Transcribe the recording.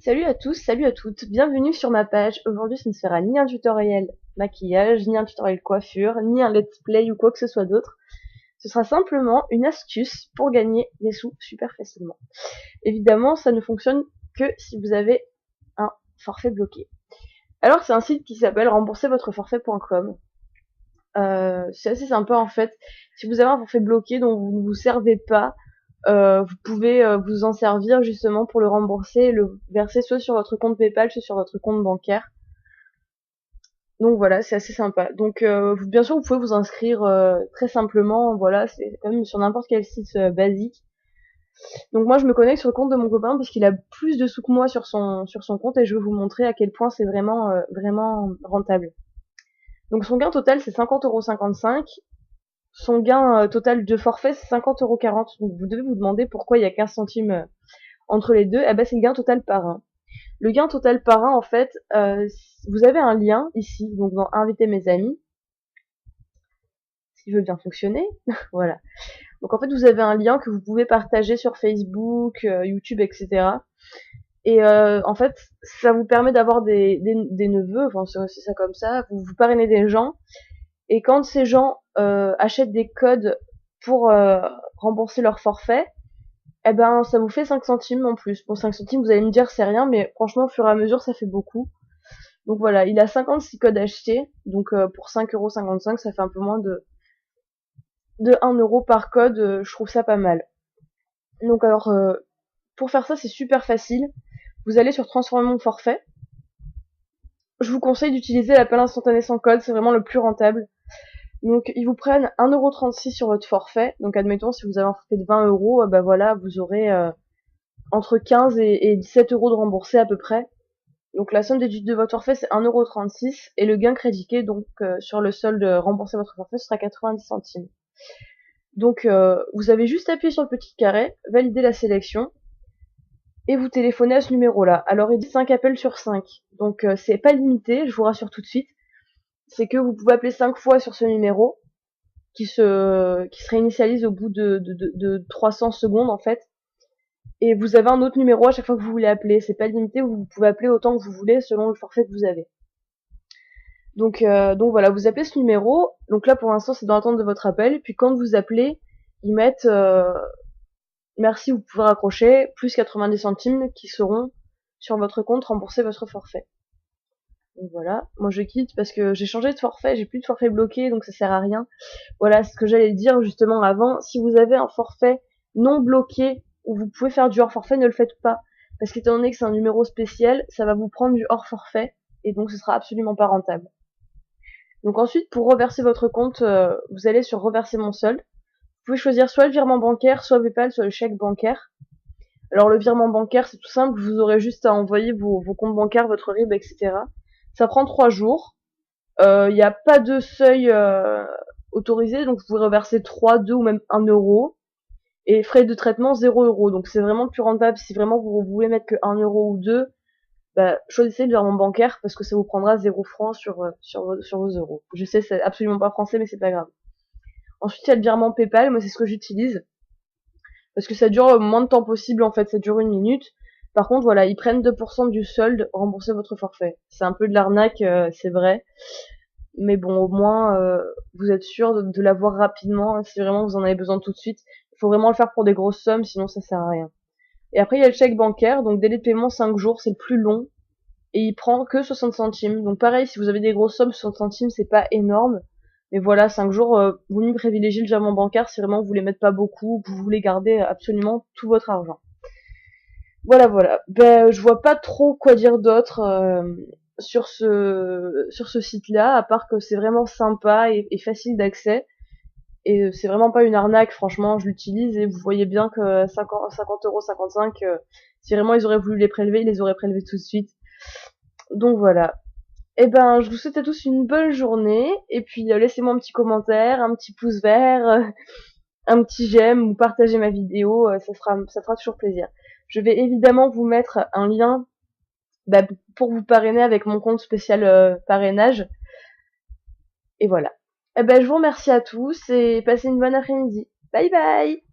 Salut à tous, salut à toutes, bienvenue sur ma page. Aujourd'hui ce ne sera ni un tutoriel maquillage, ni un tutoriel coiffure, ni un let's play ou quoi que ce soit d'autre. Ce sera simplement une astuce pour gagner des sous super facilement. Évidemment ça ne fonctionne que si vous avez un forfait bloqué. Alors c'est un site qui s'appelle rembourservotreforfait.com. C'est assez sympa en fait. Si vous avez un forfait bloqué dont vous ne vous servez pas, vous pouvez vous en servir justement pour le rembourser et le verser soit sur votre compte PayPal, soit sur votre compte bancaire. Donc voilà, c'est assez sympa. Donc bien sûr, vous pouvez vous inscrire très simplement. Voilà, c'est comme sur n'importe quel site basique. Donc moi, je me connecte sur le compte de mon copain parce qu'il a plus de sous que moi sur son compte et je vais vous montrer à quel point c'est vraiment rentable. Donc son gain total c'est 50,55 €. Son gain total de forfait c'est 50,40 €. Donc vous devez vous demander pourquoi il y a 15 centimes entre les deux. Eh ben c'est le gain total par un. Le gain total par un, en fait, vous avez un lien ici, donc dans inviter mes amis, s'il veut bien fonctionner, voilà. Donc en fait vous avez un lien que vous pouvez partager sur Facebook, YouTube, etc. Et en fait ça vous permet d'avoir des neveux, enfin c'est ça comme ça, vous parrainez des gens, et quand ces gens achètent des codes pour rembourser leur forfait, eh ben ça vous fait 5 centimes en plus. Pour 5 centimes vous allez me dire c'est rien, mais franchement au fur et à mesure ça fait beaucoup. Donc voilà, il a 56 codes achetés, donc pour 5,55 €, ça fait un peu moins de 1 € par code, je trouve ça pas mal. Donc alors, pour faire ça, c'est super facile. Vous allez sur transformer mon forfait. Je vous conseille d'utiliser l'appel instantané sans code, c'est vraiment le plus rentable. Donc ils vous prennent 1,36 € sur votre forfait. Donc admettons, si vous avez un forfait de 20 €, bah voilà, vous aurez entre 15 et 17 € de remboursé à peu près. Donc la somme déduite de votre forfait c'est 1,36 € et le gain crédité donc sur le solde rembourser votre forfait ce sera 90 centimes. Donc vous avez juste appuyé sur le petit carré, valider la sélection et vous téléphonez à ce numéro-là. Alors il dit 5 appels sur 5. Donc c'est pas limité, je vous rassure tout de suite. C'est que vous pouvez appeler 5 fois sur ce numéro qui se réinitialise au bout de 300 secondes en fait. Et vous avez un autre numéro à chaque fois que vous voulez appeler. C'est pas limité, vous pouvez appeler autant que vous voulez selon le forfait que vous avez. Donc voilà, vous appelez ce numéro. Donc là pour l'instant c'est dans l'attente de votre appel. Puis quand vous appelez, ils mettent merci, vous pouvez raccrocher, plus 90 centimes qui seront sur votre compte rembourser votre forfait. Donc voilà, moi je quitte parce que j'ai changé de forfait, j'ai plus de forfait bloqué donc ça sert à rien. Voilà ce que j'allais dire justement avant, si vous avez un forfait non bloqué où vous pouvez faire du hors forfait, ne le faites pas. Parce qu'étant donné que c'est un numéro spécial, ça va vous prendre du hors forfait et donc ce sera absolument pas rentable. Donc ensuite, pour reverser votre compte, vous allez sur reverser mon solde. Vous pouvez choisir soit le virement bancaire, soit PayPal, soit le chèque bancaire. Alors le virement bancaire, c'est tout simple, vous aurez juste à envoyer vos comptes bancaires, votre RIB, etc. Ça prend 3 jours. Il n'y a pas de seuil autorisé, donc vous pouvez reverser 3, 2 ou même 1 €. Et frais de traitement 0 €. Donc c'est vraiment plus rentable. Si vraiment vous voulez mettre que 1 € ou 2, bah, choisissez le virement bancaire parce que ça vous prendra 0 francs sur vos euros. Je sais, c'est absolument pas français, mais c'est pas grave. Ensuite, il y a le virement PayPal. Moi, c'est ce que j'utilise parce que ça dure le moins de temps possible. En fait, ça dure 1 minute. Par contre, voilà, ils prennent 2% du solde, rembourser votre forfait. C'est un peu de l'arnaque, c'est vrai. Mais bon, au moins, vous êtes sûr de l'avoir rapidement. Si vraiment vous en avez besoin tout de suite, il faut vraiment le faire pour des grosses sommes, sinon ça sert à rien. Et après, il y a le chèque bancaire, donc délai de paiement 5 jours, c'est le plus long. Et il prend que 60 centimes. Donc pareil, si vous avez des grosses sommes, 60 centimes, c'est pas énorme. Mais voilà, 5 jours, vous mieux privilégier le virement bancaire si vraiment vous voulez mettre pas beaucoup, vous voulez garder absolument tout votre argent. Voilà, voilà. Ben, je vois pas trop quoi dire d'autre sur ce site-là, à part que c'est vraiment sympa et facile d'accès. Et c'est vraiment pas une arnaque, franchement, je l'utilise et vous voyez bien que 50,55 €, si vraiment ils auraient voulu les prélever, ils les auraient prélevés tout de suite. Donc voilà. Et ben, je vous souhaite à tous une bonne journée, et puis laissez-moi un petit commentaire, un petit pouce vert, un petit j'aime ou partagez ma vidéo, ça fera toujours plaisir. Je vais évidemment vous mettre un lien bah, pour vous parrainer avec mon compte spécial parrainage. Et voilà. Eh ben, je vous remercie à tous et passez une bonne après-midi. Bye bye!